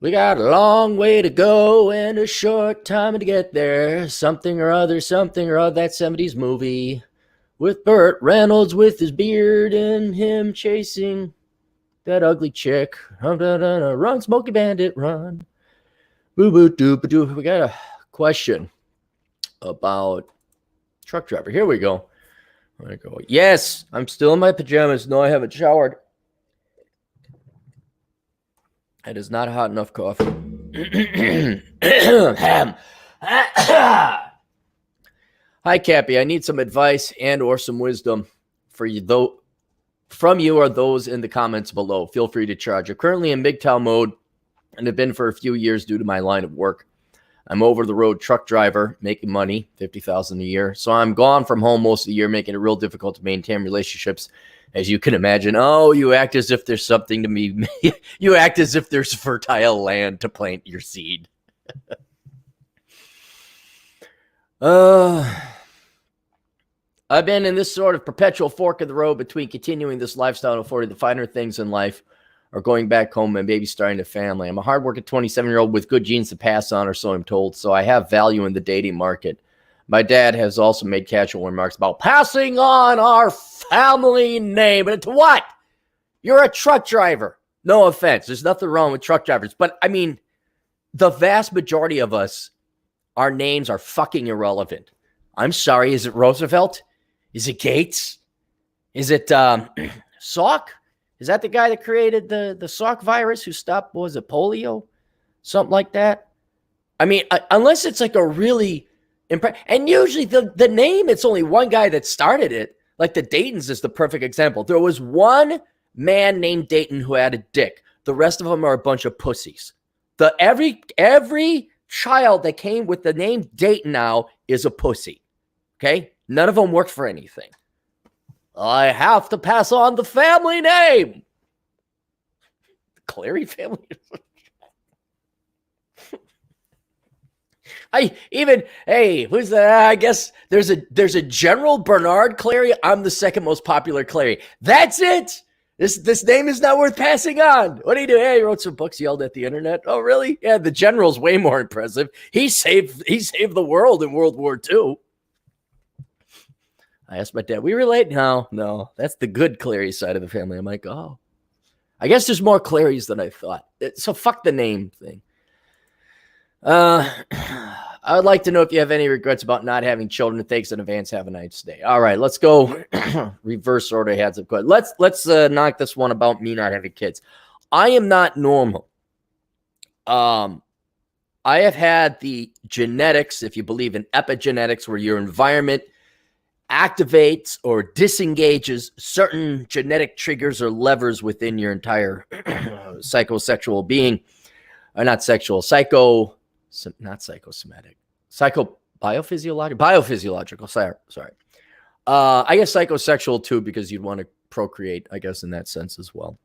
We got a long way to go and a short time to get there. Something or other, that 70s movie with Burt Reynolds with his beard and him chasing that ugly chick. Run, Smokey Bandit, run. Boo boo doo boo doo. We got a question about truck driver. Here we go. Yes, I'm still in my pajamas. No, I haven't showered. It is not hot enough coffee. Hi, Cappy. I need some advice and or some wisdom from you or those in the comments below. Feel free to charge. I'm currently in MGTOW mode and have been for a few years due to my line of work. I'm over-the-road truck driver, making money, $50,000 a year. So I'm gone from home most of the year, making it real difficult to maintain relationships. As you can imagine, you act as if there's something to me. You act as if there's fertile land to plant your seed. I've been in this sort of perpetual fork of the road between continuing this lifestyle and affording the finer things in life or going back home and maybe starting a family. I'm a hardworking 27-year-old with good genes to pass on, or so I'm told, so I have value in the dating market. My dad has also made casual remarks about passing on our family name. But to what? You're a truck driver. No offense. There's nothing wrong with truck drivers. But, I mean, the vast majority of us, our names are fucking irrelevant. I'm sorry. Is it Roosevelt? Is it Gates? Is it Salk? Is that the guy that created the Salk virus who stopped, what was it, polio? Something like that? I mean, unless it's like a really... And usually the name, it's only one guy that started it. Like the Daytons is the perfect example. There was one man named Dayton who had a dick. The rest of them are a bunch of pussies. Every child that came with the name Dayton now is a pussy. Okay? None of them work for anything. I have to pass on the family name. The Clary family. Who's that? I guess there's a General Bernard Clary. I'm the second most popular Clary. That's it. This name is not worth passing on. What do you do? Hey, he wrote some books, yelled at the internet. Oh, really? Yeah, the General's way more impressive. He saved the world in World War II. I asked my dad, we relate? No, that's the good Clary side of the family. I'm like, oh, I guess there's more Clarys than I thought. So fuck the name thing. I would like to know if you have any regrets about not having children. Thanks in advance. Have a nice day. All right, let's go reverse order. Heads up. Good. Let's knock this one about me not having kids. I am not normal. I have had the genetics, if you believe in epigenetics, where your environment activates or disengages certain genetic triggers or levers within your entire psychosexual being, or not sexual, not psychosomatic, biophysiological. Sorry. I guess psychosexual too, because you'd want to procreate, I guess, in that sense as well.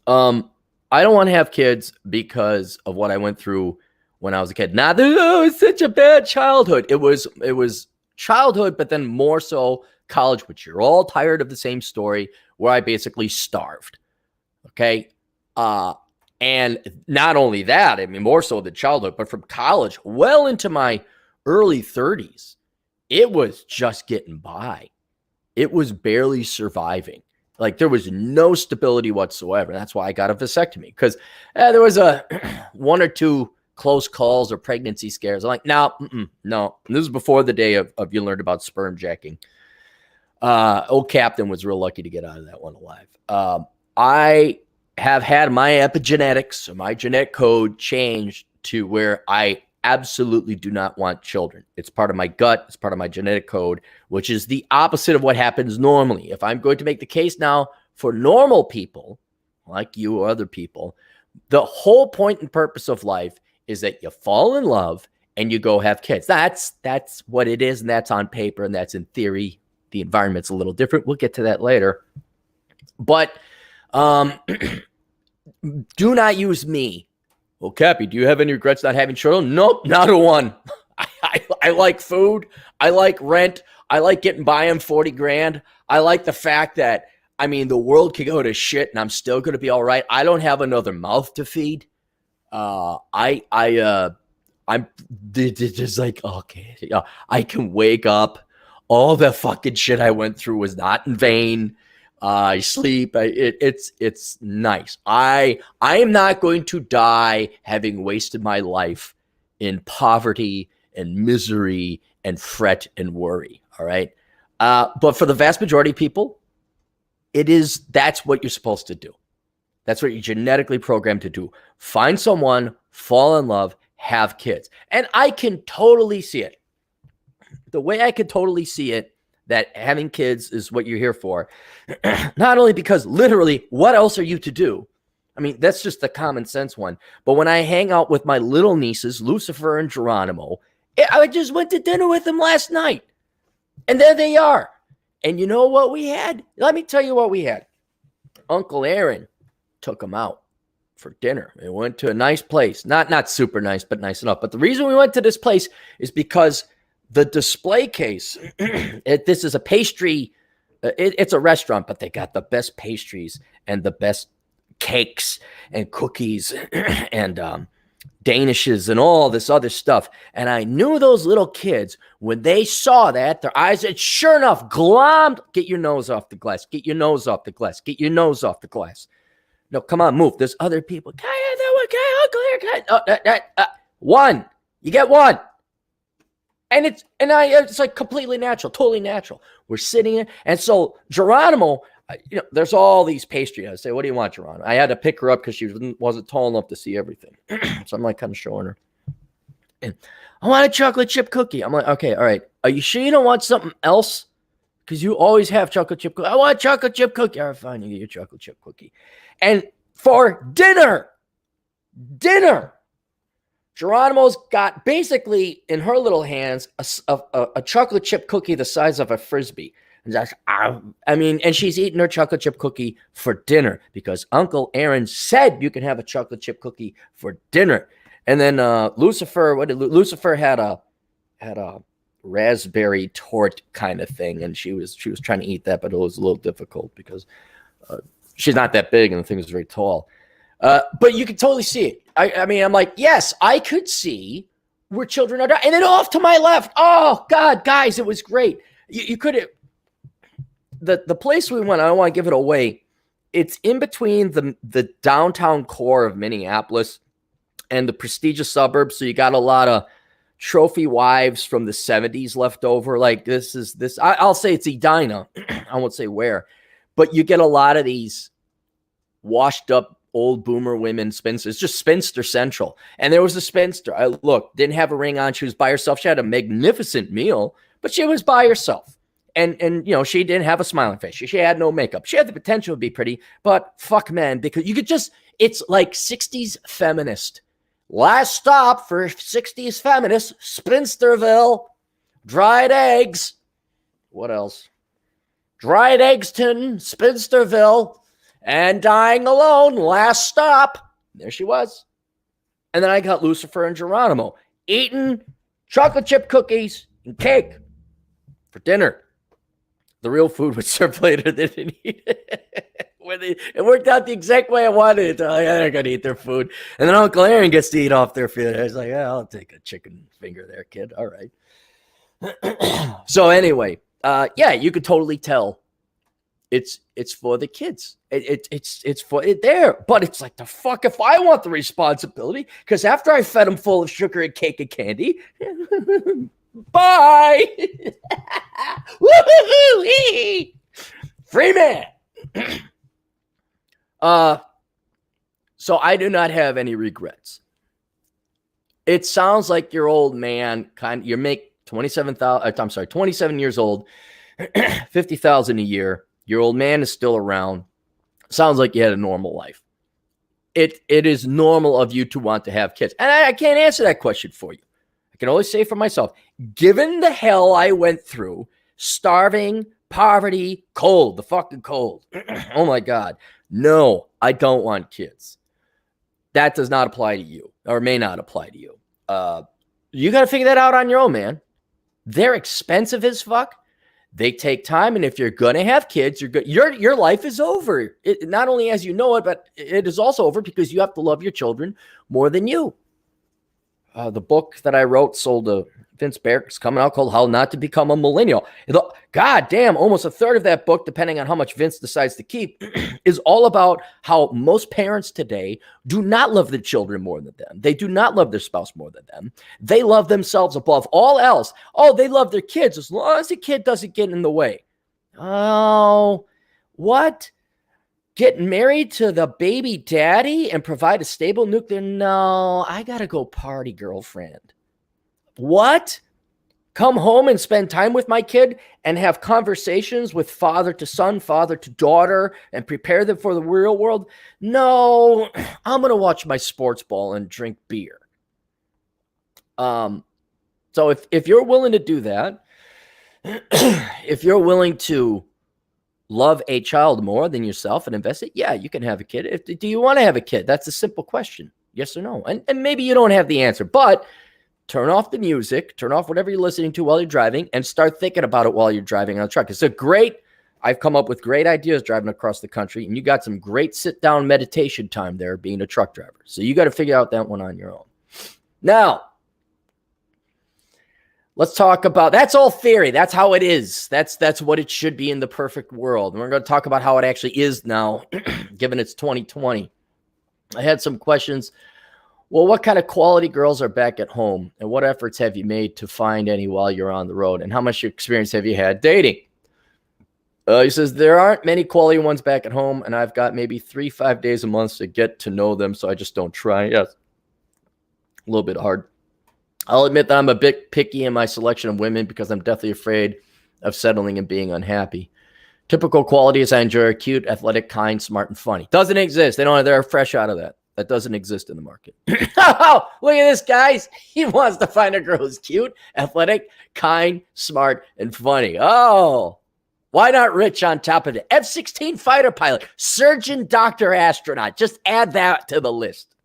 I don't want to have kids because of what I went through when I was a kid. It's such a bad childhood. It was childhood, but then more so college, which you're all tired of the same story, where I basically starved. Okay. And not only that, I mean, more so than childhood, but from college well into my early 30s, it was just getting by. It was barely surviving. Like there was no stability whatsoever. That's why I got a vasectomy, because there was a one or two close calls or pregnancy scares. I'm like, no. And this was before the day of you learned about sperm jacking. Old Captain was real lucky to get out of that one alive. I have had my epigenetics, or my genetic code, changed to where I absolutely do not want children. It's part of my gut. It's part of my genetic code, which is the opposite of what happens normally. If I'm going to make the case now for normal people, like you or other people, the whole point and purpose of life is that you fall in love and you go have kids. That's what it is, and that's on paper, and that's in theory. The environment's a little different. We'll get to that later. But do not use me. Well, Cappy, do you have any regrets not having children? Nope, not a one. I like food. I like rent. I like getting by on 40 grand. I like the fact that, I mean, the world could go to shit and I'm still going to be all right. I don't have another mouth to feed. I'm just like, okay, I can wake up. All the fucking shit I went through was not in vain. I sleep. It's nice. I am not going to die having wasted my life in poverty and misery and fret and worry. All right. But for the vast majority of people, that's what you're supposed to do. That's what you're genetically programmed to do. Find someone, fall in love, have kids. And I can totally see it. The way I could totally see it, that having kids is what you're here for. Not only because literally, what else are you to do? I mean, that's just the common sense one. But when I hang out with my little nieces, Lucifer and Geronimo, I just went to dinner with them last night. And there they are. And you know what we had? Let me tell you what we had. Uncle Aaron took them out for dinner. We went to a nice place. Not super nice, but nice enough. But the reason we went to this place is because the display case, this is a pastry, it's a restaurant, but they got the best pastries and the best cakes and cookies and danishes and all this other stuff. And I knew those little kids, when they saw that, their eyes had sure enough glommed. Get your nose off the glass. Get your nose off the glass. Get your nose off the glass. No, come on, move. There's other people. One. You get one. And it's like completely natural, totally natural. We're sitting in. And so Geronimo, there's all these pastries. I say, what do you want, Geronimo? I had to pick her up because she wasn't tall enough to see everything. So I'm like kind of showing her. And I want a chocolate chip cookie. I'm like, okay, all right. Are you sure you don't want something else? Because you always have chocolate chip cookie. I want a chocolate chip cookie. All right, fine. You get your chocolate chip cookie. And for dinner, Geronimo's got basically in her little hands a chocolate chip cookie the size of a Frisbee. And she's eating her chocolate chip cookie for dinner because Uncle Aaron said you can have a chocolate chip cookie for dinner. And then Lucifer had a raspberry tort kind of thing, and she was trying to eat that, but it was a little difficult because she's not that big and the thing is very tall. But you can totally see it. I mean, I'm like, yes, I could see where children are dying. And then off to my left, oh, God, guys, it was great. You could have, the place we went, I don't want to give it away. It's in between the downtown core of Minneapolis and the prestigious suburbs. So you got a lot of trophy wives from the 70s left over. Like I'll say it's Edina. I won't say where. But you get a lot of these washed up old boomer women, spinsters, just spinster central. And there was a spinster. Didn't have a ring on. She was by herself. She had a magnificent meal, but she was by herself. And she didn't have a smiling face. She had no makeup. She had the potential to be pretty, but fuck man, because you could just, it's like 60s feminist. Last stop for 60s feminists, Spinsterville, dried eggs. What else? Dried Eggston, Spinsterville, and dying alone. Last stop. There she was. And then I got Lucifer and Geronimo eating chocolate chip cookies and cake for dinner. The real food was served later. They didn't eat it. It worked out the exact way I wanted it. They're going to eat their food. And then Uncle Aaron gets to eat off their food. I was like, yeah, I'll take a chicken finger there, kid. All right. So anyway, you could totally tell it's for the kids. It's for it there. But it's like, the fuck if I want the responsibility, because after I fed them full of sugar and cake and candy, bye. Woo-hoo-hoo-hee. Free man. So I do not have any regrets. It sounds like your old man you make 27 years old, 50,000 a year. Your old man is still around. Sounds like you had a normal life. It is normal of you to want to have kids. And I can't answer that question for you. I can only say for myself, given the hell I went through, starving, poverty, cold, the fucking cold. Oh my God. No, I don't want kids. That does not apply to you, or may not apply to you. You got to figure that out on your own, man. They're expensive as fuck. They take time, and if you're going to have kids, your life is over. It, not only as you know it, but it is also over because you have to love your children more than you. The book that I wrote sold to Vince Barrick's coming out called How Not to Become a Millennial. God damn, almost a third of that book, depending on how much Vince decides to keep, is all about how most parents today do not love their children more than them. They do not love their spouse more than them. They love themselves above all else. Oh, they love their kids as long as the kid doesn't get in the way. Oh, what? Get married to the baby daddy and provide a stable nuclear? No, I gotta go party, girlfriend. What? Come home and spend time with my kid and have conversations with father to son, father to daughter, and prepare them for the real world? No, I'm gonna watch my sports ball and drink beer. So if you're willing to do that, if you're willing to love a child more than yourself and invest it, yeah, you can have a kid. Do you want to have a kid? That's a simple question. Yes or no? And maybe you don't have the answer, but turn off the music, turn off whatever you're listening to while you're driving, and start thinking about it while you're driving on the truck. I've come up with great ideas driving across the country, and you got some great sit-down meditation time there being a truck driver. So you got to figure out that one on your own. Now, let's talk about, that's all theory. That's how it is. That's what it should be in the perfect world. And we're going to talk about how it actually is now, given it's 2020. I had some questions. Well, what kind of quality girls are back at home? And what efforts have you made to find any while you're on the road? And how much experience have you had dating? He says, there aren't many quality ones back at home, and I've got maybe 3-5 days a month to get to know them, so I just don't try. Yes, a little bit hard. I'll admit that I'm a bit picky in my selection of women because I'm deathly afraid of settling and being unhappy. Typical qualities I enjoy are cute, athletic, kind, smart, and funny. Doesn't exist. They're fresh out of that. That doesn't exist in the market. Oh, look at this, guys. He wants to find a girl who's cute, athletic, kind, smart, and funny. Oh, why not rich on top of it? F-16 fighter pilot, surgeon, doctor, astronaut. Just add that to the list.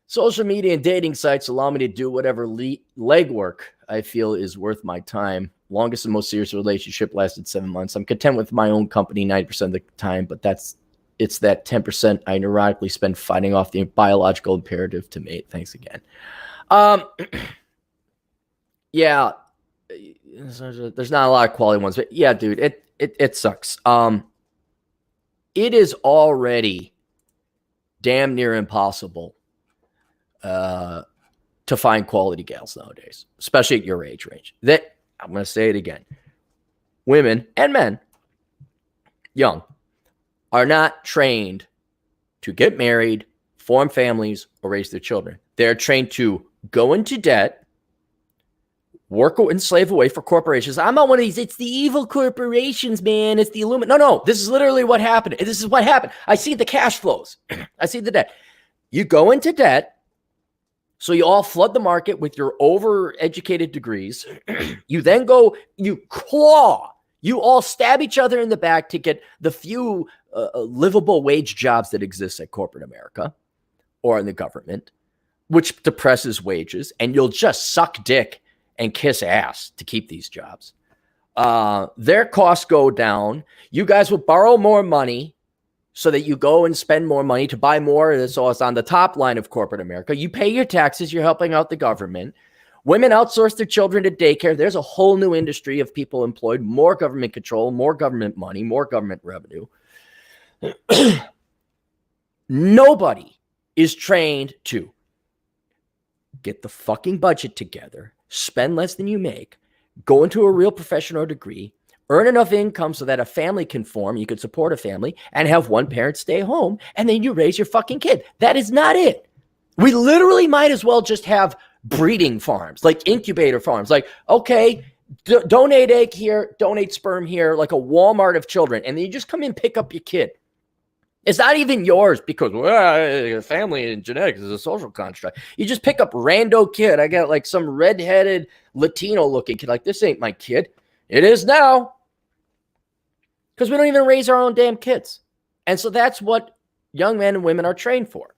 Social media and dating sites allow me to do whatever legwork I feel is worth my time. Longest and most serious relationship lasted 7 months. I'm content with my own company 90% of the time, but it's that 10% I neurotically spend fighting off the biological imperative to mate. Thanks again. Yeah, there's not a lot of quality ones, but yeah, dude, it sucks. It is already damn near impossible to find quality gals nowadays, especially at your age range. I'm going to say it again. Women and men, young, are not trained to get married, form families, or raise their children. They're trained to go into debt, work and slave away for corporations. I'm not one of these. It's the evil corporations, man. It's the Illuminati. No. This is literally what happened. This is what happened. I see the cash flows. I see the debt. You go into debt. So you all flood the market with your overeducated degrees. You then go, you claw. You all stab each other in the back to get the few livable wage jobs that exist at corporate America or in the government, which depresses wages, and you'll just suck dick and kiss ass to keep these jobs. Their costs go down. You guys will borrow more money so that you go and spend more money to buy more. So it's on the top line of corporate America. You pay your taxes. You're helping out the government. Women outsource their children to daycare. There's a whole new industry of people employed, more government control, more government money, more government revenue. Nobody is trained to get the fucking budget together, spend less than you make, go into a real profession or degree, earn enough income so that a family can form, you could support a family, and have one parent stay home, and then you raise your fucking kid. That is not it. We literally might as well just have breeding farms, like incubator farms. Like, okay, donate egg here, donate sperm here, like a Walmart of children, and then you just come in and pick up your kid. It's not even yours because family and genetics is a social construct. You just pick up rando kid. I got like some redheaded Latino looking kid. Like, this ain't my kid. It is now. Because we don't even raise our own damn kids. And so that's what young men and women are trained for.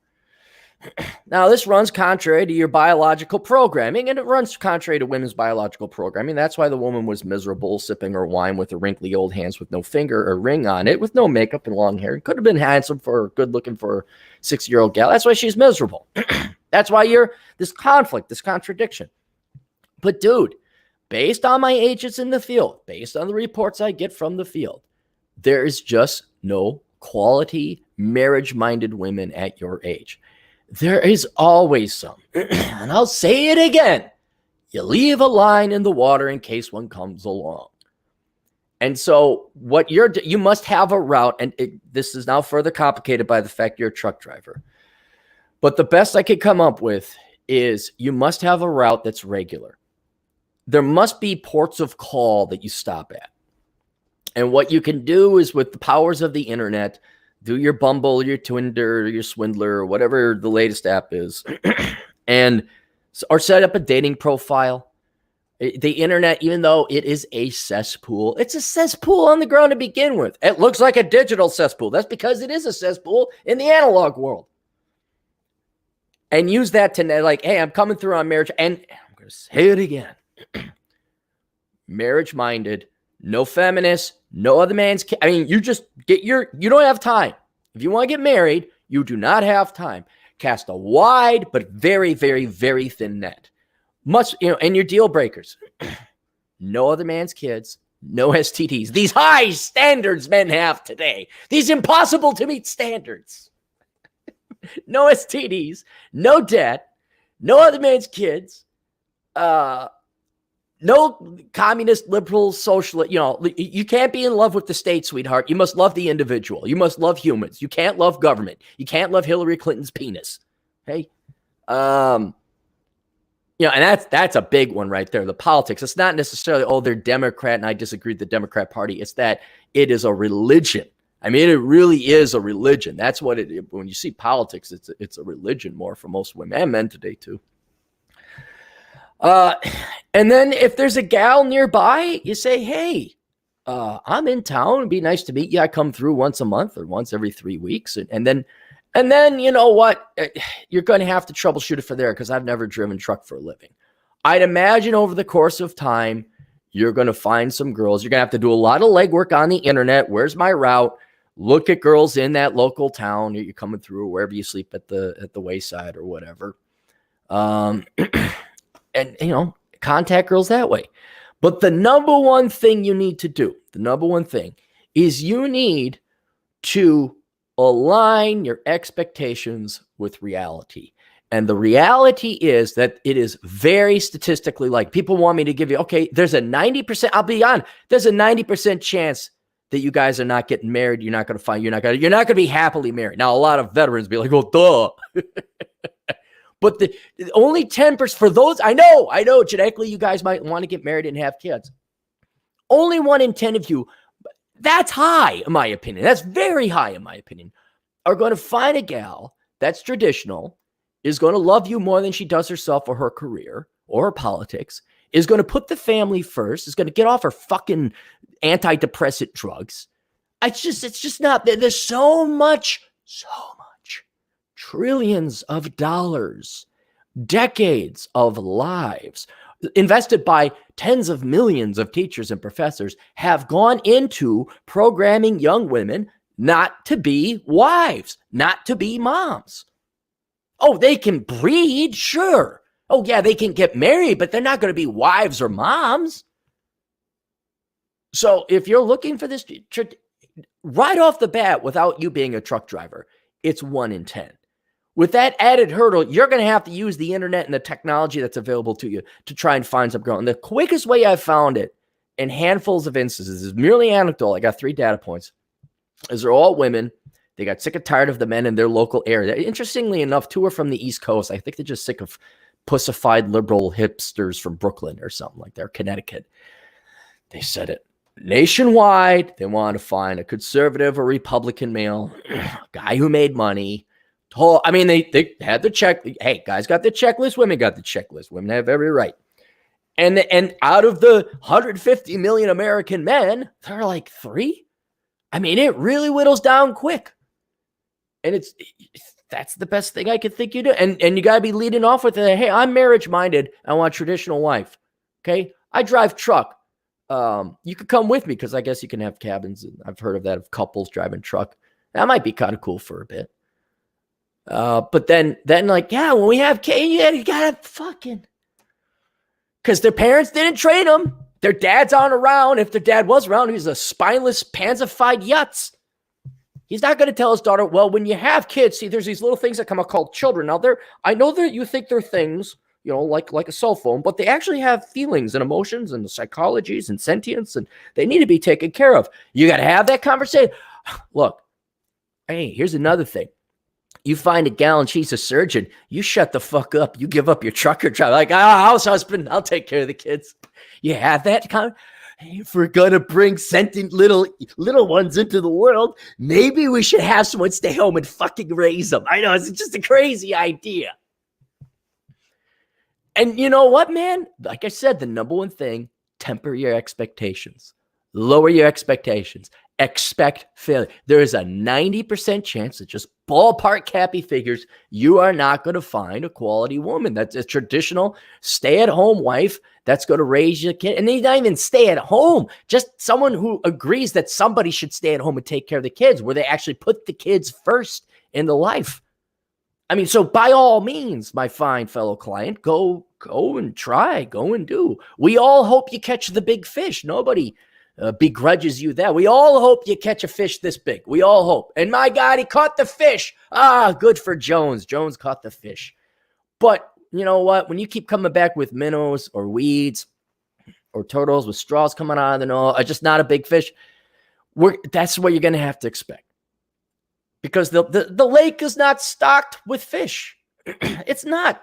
Now, this runs contrary to your biological programming, and it runs contrary to women's biological programming. That's why the woman was miserable, sipping her wine with her wrinkly old hands with no finger or ring on it, with no makeup and long hair. Could have been handsome for good looking for a 6-year-old gal. That's why she's miserable. That's why you're this conflict, this contradiction. But dude, based on my agents in the field, based on the reports I get from the field, there is just no quality marriage-minded women at your age. There is always some. And I'll say it again. You leave a line in the water in case one comes along. And so what you must have a route, and this is now further complicated by the fact you're a truck driver. But the best I could come up with is you must have a route that's regular. There must be ports of call that you stop at. And what you can do is, with the powers of the internet, do your Bumble, your Tinder, your Swindler, or whatever the latest app is, or set up a dating profile. The internet, even though it is a cesspool, it's a cesspool on the ground to begin with. It looks like a digital cesspool. That's because it is a cesspool in the analog world. And use that to, like, hey, I'm coming through on marriage. And I'm going to say it again. Marriage-minded, no feminists, no other man's kid. I mean, you just you don't have time. If you want to get married, you do not have time. Cast a wide but very, very, very thin net. And your deal breakers. No other man's kids, no STDs. These high standards men have today. These impossible to meet standards. No STDs, no debt, no other man's kids, no communist, liberal, socialist. You can't be in love with the state, sweetheart. You must love the individual. You must love humans. You can't love government. You can't love Hillary Clinton's penis. Okay. And that's a big one right there. The politics. It's not necessarily, they're Democrat and I disagree with the Democrat Party. It's that it is a religion. I mean, it really is a religion. That's what it is. When you see politics, it's a religion more for most women and men today too. And then if there's a gal nearby, you say, hey, I'm in town. It'd be nice to meet you. I come through once a month or once every 3 weeks. And then you know what? You're going to have to troubleshoot it for there, because I've never driven truck for a living. I'd imagine over the course of time, you're going to find some girls. You're going to have to do a lot of legwork on the internet. Where's my route? Look at girls in that local town. You're coming through, or wherever you sleep at the wayside or whatever. And, contact girls that way. But the number one thing you need to do, is you need to align your expectations with reality. And the reality is that it is very statistically like, people want me to give you, okay, there's a 90%, I'll be on, there's a 90% chance that you guys are not getting married. You're not going to be happily married. Now, a lot of veterans be like, well, duh. But the only 10% for those, I know genetically you guys might want to get married and have kids. Only 1 in 10 of you, that's high in my opinion. That's very high in my opinion, are going to find a gal that's traditional, is going to love you more than she does herself or her career or her politics, is going to put the family first, is going to get off her fucking antidepressant drugs. It's just not, there's so much, trillions of dollars, decades of lives invested by tens of millions of teachers and professors have gone into programming young women not to be wives, not to be moms. Oh, they can breed, sure. Oh, yeah, they can get married, but they're not going to be wives or moms. So if you're looking for this, right off the bat, without you being a truck driver, it's 1 in 10. With that added hurdle, you're going to have to use the internet and the technology that's available to you to try and find some girl. And the quickest way I've found it in handfuls of instances is merely anecdotal. I got 3 data points. Is they're all women. They got sick and tired of the men in their local area. Interestingly enough, 2 are from the East Coast. I think they're just sick of pussified liberal hipsters from Brooklyn or something like that, or Connecticut. They said it nationwide. They want to find a conservative or Republican male, a guy who made money. I mean, they had the check. Hey, guys got the checklist. Women got the checklist. Women have every right. And out of the 150 million American men, there are like 3. I mean, it really whittles down quick. And That's the best thing I could think you do. And you got to be leading off with it. Hey, I'm marriage minded. I want a traditional wife. Okay. I drive truck. You could come with me because I guess you can have cabins. And I've heard of that, of couples driving truck. That might be kind of cool for a bit. But then like, yeah, when we have kids, you gotta fucking, because their parents didn't train them. Their dads aren't around. If their dad was around, he's a spineless, pansified yutz. He's not going to tell his daughter, well, when you have kids, see, there's these little things that come out called children. Now, I know that you think they're things, you know, like a cell phone, but they actually have feelings and emotions and psychologies and sentience, and they need to be taken care of. You got to have that conversation. Look, hey, here's another thing. You find a gal and she's a surgeon, you shut the fuck up. You give up your trucker job. Like, house husband, I'll take care of the kids. You have that kind of, if we're going to bring sentient little ones into the world, maybe we should have someone stay home and fucking raise them. I know, it's just a crazy idea. And you know what, man? Like I said, the number one thing, temper your expectations. Lower your expectations. Expect failure. There is a 90% chance that just ballpark Cappy figures, you are not going to find a quality woman. That's a traditional stay-at-home wife that's going to raise your kid. And they not even stay at home. Just someone who agrees that somebody should stay at home and take care of the kids, where they actually put the kids first in the life. I mean, so by all means, my fine fellow client, go and try, go and do. We all hope you catch the big fish. Nobody begrudges you that. We all hope you catch a fish this big. We all hope. And my God, he caught the fish. Good for Jones. Jones caught the fish. But you know what? When you keep coming back with minnows or weeds or turtles with straws coming out of the nose, just not a big fish, that's what you're going to have to expect. Because the lake is not stocked with fish. It's not.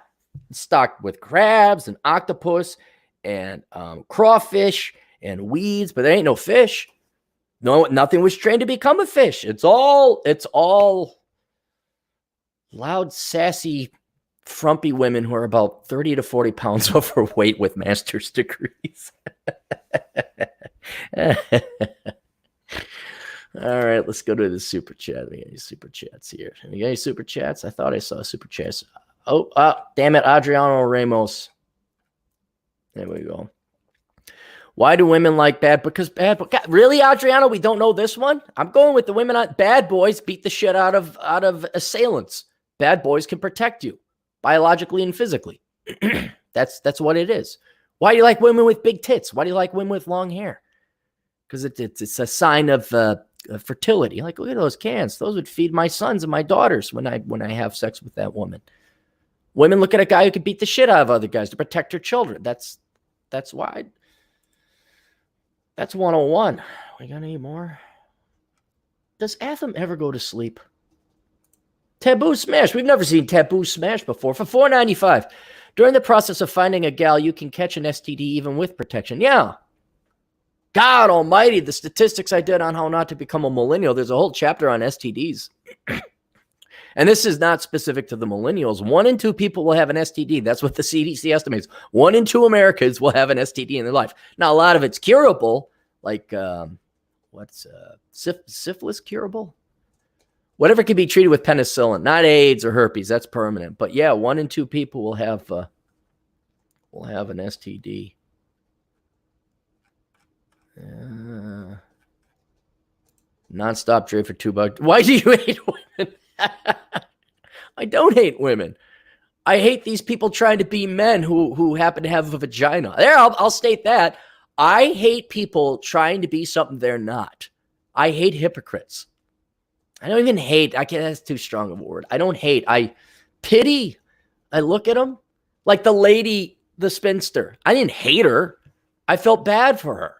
It's stocked with crabs and octopus and crawfish and weeds, but there ain't no fish. No, nothing was trained to become a fish. It's all loud, sassy, frumpy women who are about 30 to 40 pounds overweight with master's degrees. All right, let's go to the super chat. We got any super chats here. We got any super chats? I thought I saw super chats. Oh, damn it, Adriano Ramos. There we go. Why do women like bad? Because bad. God, really, Adriano? We don't know this one. I'm going with the women. Bad boys beat the shit out of assailants. Bad boys can protect you biologically and physically. That's what it is. Why do you like women with big tits? Why do you like women with long hair? Because it's a sign of fertility. Like, look at those cans. Those would feed my sons and my daughters when I have sex with that woman. Women look at a guy who can beat the shit out of other guys to protect her children. That's why. That's 101. We got any more? Does Atham ever go to sleep? Taboo Smash. We've never seen Taboo Smash before. For $4.95. During the process of finding a gal, you can catch an STD even with protection. Yeah. God almighty, the statistics I did on how not to become a millennial. There's a whole chapter on STDs. And this is not specific to the millennials. 1 in 2 people will have an STD. That's what the CDC estimates. 1 in 2 Americans will have an STD in their life. Now, a lot of it's curable, like syphilis curable? Whatever can be treated with penicillin, not AIDS or herpes. That's permanent. But yeah, 1 in 2 people will have an STD. Nonstop trade for $2. Why do you hate women? I don't hate women. I hate these people trying to be men who happen to have a vagina. There, I'll state that. I hate people trying to be something they're not. I hate hypocrites. I don't even hate. That's too strong of a word. I don't hate. I pity. I look at them like the lady, the spinster. I didn't hate her. I felt bad for her.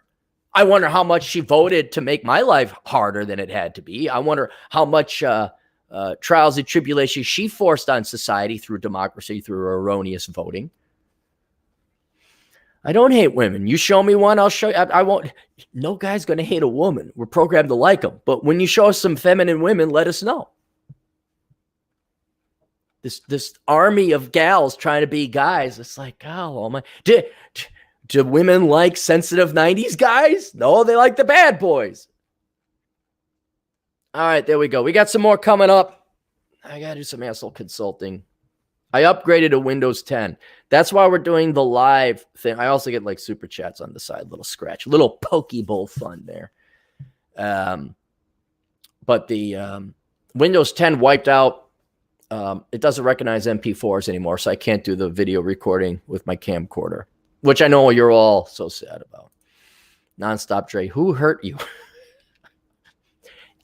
I wonder how much she voted to make my life harder than it had to be. I wonder how much trials and tribulations she forced on society through democracy, through erroneous voting. I don't hate women. You show me one, I'll show you. I won't. No guy's going to hate a woman. We're programmed to like them. But when you show us some feminine women, let us know. This army of gals trying to be guys. It's like, oh my. Do women like sensitive 90s guys? No, they like the bad boys. All right, there we go. We got some more coming up. I got to do some asshole consulting. I upgraded to Windows 10. That's why we're doing the live thing. I also get like super chats on the side, little scratch, little Pokeball fun there. But the Windows 10 wiped out. It doesn't recognize MP4s anymore, so I can't do the video recording with my camcorder, which I know you're all so sad about. Nonstop Dre, who hurt you?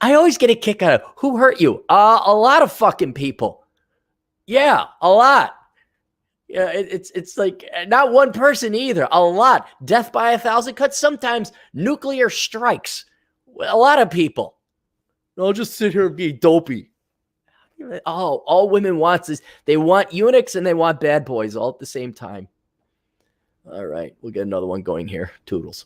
I always get a kick out of who hurt you? A lot of fucking people. Yeah, a lot. Yeah, it's like not one person either. A lot. Death by 1,000 cuts. Sometimes nuclear strikes. A lot of people. I'll just sit here and be dopey. Oh, all women want is they want eunuchs and they want bad boys all at the same time. All right, we'll get another one going here. Toodles.